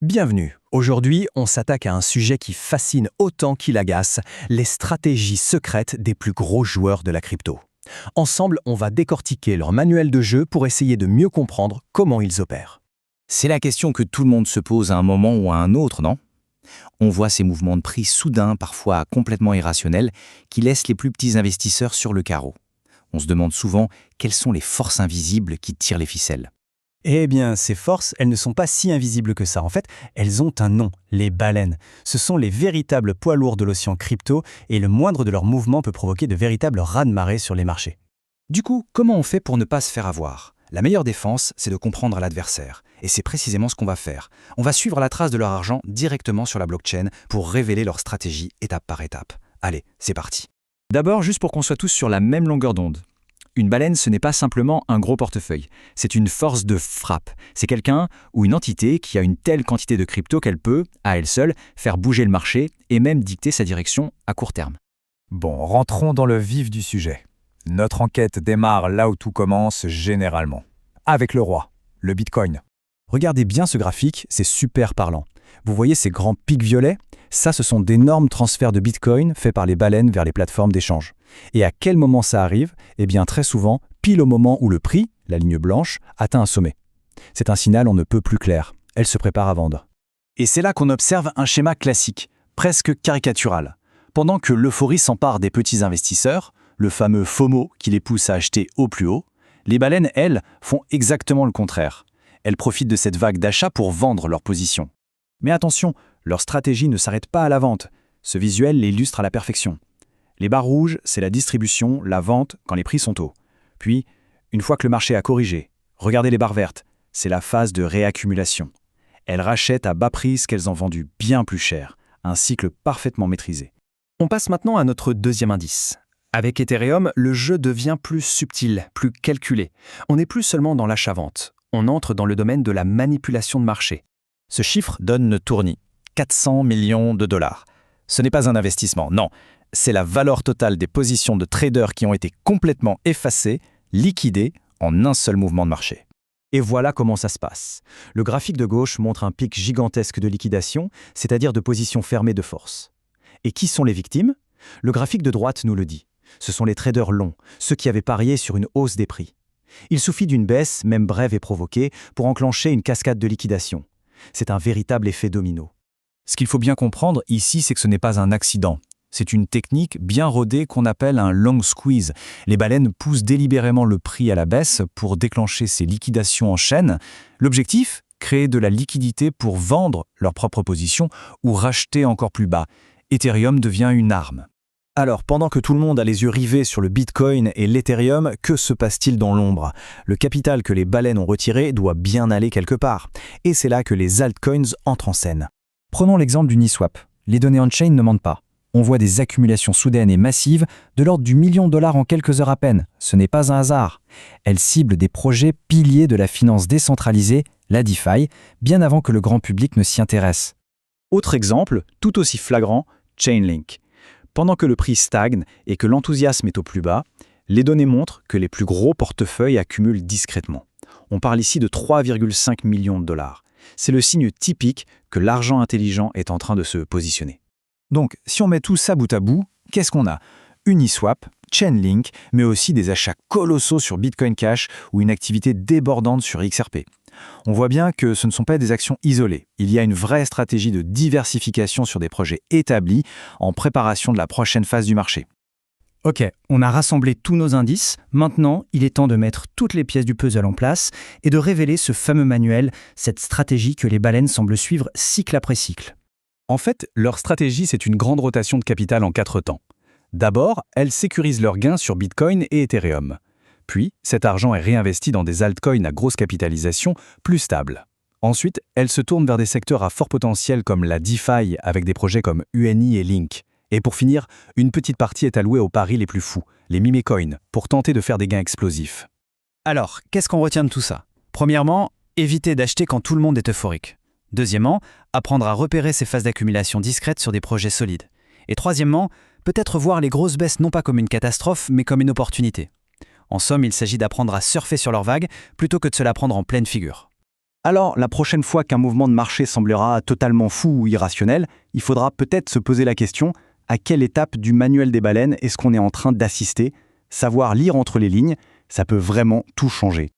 Bienvenue. Aujourd'hui, on s'attaque à un sujet qui fascine autant qu'il agace, les stratégies secrètes des plus gros joueurs de la crypto. Ensemble, on va décortiquer leur manuel de jeu pour essayer de mieux comprendre comment ils opèrent. C'est la question que tout le monde se pose à un moment ou à un autre, non? On voit ces mouvements de prix soudains, parfois complètement irrationnels, qui laissent les plus petits investisseurs sur le carreau. On se demande souvent quelles sont les forces invisibles qui tirent les ficelles. Eh bien, ces forces, elles ne sont pas si invisibles que ça. En fait, elles ont un nom, les baleines. Ce sont les véritables poids lourds de l'océan crypto et le moindre de leurs mouvements peut provoquer de véritables raz-de-marée sur les marchés. Du coup, comment on fait pour ne pas se faire avoir? La meilleure défense, c'est de comprendre l'adversaire. Et c'est précisément ce qu'on va faire. On va suivre la trace de leur argent directement sur la blockchain pour révéler leur stratégie étape par étape. Allez, c'est parti. D'abord, juste pour qu'on soit tous sur la même longueur d'onde. Une baleine, ce n'est pas simplement un gros portefeuille. C'est une force de frappe. C'est quelqu'un ou une entité qui a une telle quantité de crypto qu'elle peut, à elle seule, faire bouger le marché et même dicter sa direction à court terme. Bon, rentrons dans le vif du sujet. Notre enquête démarre là où tout commence généralement. Avec le roi, le Bitcoin. Regardez bien ce graphique, c'est super parlant. Vous voyez ces grands pics violets? Ça, ce sont d'énormes transferts de Bitcoin faits par les baleines vers les plateformes d'échange. Et à quel moment ça arrive? Eh bien, très souvent, pile au moment où le prix, la ligne blanche, atteint un sommet. C'est un signal on ne peut plus clair. Elle se prépare à vendre. Et c'est là qu'on observe un schéma classique, presque caricatural. Pendant que l'euphorie s'empare des petits investisseurs, le fameux FOMO qui les pousse à acheter au plus haut, les baleines, elles, font exactement le contraire. Elles profitent de cette vague d'achat pour vendre leur position. Mais attention, leur stratégie ne s'arrête pas à la vente. Ce visuel l'illustre à la perfection. Les barres rouges, c'est la distribution, la vente, quand les prix sont hauts. Puis, une fois que le marché a corrigé, regardez les barres vertes, c'est la phase de réaccumulation. Elles rachètent à bas prix ce qu'elles ont vendu bien plus cher, un cycle parfaitement maîtrisé. On passe maintenant à notre deuxième indice. Avec Ethereum, le jeu devient plus subtil, plus calculé. On n'est plus seulement dans l'achat-vente, on entre dans le domaine de la manipulation de marché. Ce chiffre donne le tournis, 400 millions de dollars. Ce n'est pas un investissement, non. C'est la valeur totale des positions de traders qui ont été complètement effacées, liquidées en un seul mouvement de marché. Et voilà comment ça se passe. Le graphique de gauche montre un pic gigantesque de liquidation, c'est-à-dire de positions fermées de force. Et qui sont les victimes? Le graphique de droite nous le dit. Ce sont les traders longs, ceux qui avaient parié sur une hausse des prix. Il suffit d'une baisse, même brève et provoquée, pour enclencher une cascade de liquidation. C'est un véritable effet domino. Ce qu'il faut bien comprendre ici, c'est que ce n'est pas un accident. C'est une technique bien rodée qu'on appelle un long squeeze. Les baleines poussent délibérément le prix à la baisse pour déclencher ces liquidations en chaîne. L'objectif? Créer de la liquidité pour vendre leur propre position ou racheter encore plus bas. Ethereum devient une arme. Alors, pendant que tout le monde a les yeux rivés sur le Bitcoin et l'Ethereum, que se passe-t-il dans l'ombre? Le capital que les baleines ont retiré doit bien aller quelque part. Et c'est là que les altcoins entrent en scène. Prenons l'exemple d'Uniswap. Les données on-chain ne mentent pas. On voit des accumulations soudaines et massives de l'ordre du million de dollars en quelques heures à peine. Ce n'est pas un hasard. Elles ciblent des projets piliers de la finance décentralisée, la DeFi, bien avant que le grand public ne s'y intéresse. Autre exemple, tout aussi flagrant, Chainlink. Pendant que le prix stagne et que l'enthousiasme est au plus bas, les données montrent que les plus gros portefeuilles accumulent discrètement. On parle ici de 3,5 millions de dollars. C'est le signe typique que l'argent intelligent est en train de se positionner. Donc, si on met tout ça bout à bout, qu'est-ce qu'on a? Uniswap, Chainlink, mais aussi des achats colossaux sur Bitcoin Cash ou une activité débordante sur XRP. On voit bien que ce ne sont pas des actions isolées. Il y a une vraie stratégie de diversification sur des projets établis en préparation de la prochaine phase du marché. Ok, on a rassemblé tous nos indices. Maintenant, il est temps de mettre toutes les pièces du puzzle en place et de révéler ce fameux manuel, cette stratégie que les baleines semblent suivre cycle après cycle. En fait, leur stratégie, c'est une grande rotation de capital en 4 temps. D'abord, elles sécurisent leurs gains sur Bitcoin et Ethereum. Puis, cet argent est réinvesti dans des altcoins à grosse capitalisation plus stables. Ensuite, elles se tournent vers des secteurs à fort potentiel comme la DeFi avec des projets comme UNI et Link. Et pour finir, une petite partie est allouée aux paris les plus fous, les meme-coins, pour tenter de faire des gains explosifs. Alors, qu'est-ce qu'on retient de tout ça? Premièrement, éviter d'acheter quand tout le monde est euphorique. Deuxièmement, apprendre à repérer ces phases d'accumulation discrètes sur des projets solides. Et troisièmement, peut-être voir les grosses baisses non pas comme une catastrophe, mais comme une opportunité. En somme, il s'agit d'apprendre à surfer sur leur vague plutôt que de se la prendre en pleine figure. Alors, la prochaine fois qu'un mouvement de marché semblera totalement fou ou irrationnel, il faudra peut-être se poser la question à quelle étape du manuel des baleines est-ce qu'on est en train d'assister? Savoir lire entre les lignes, ça peut vraiment tout changer.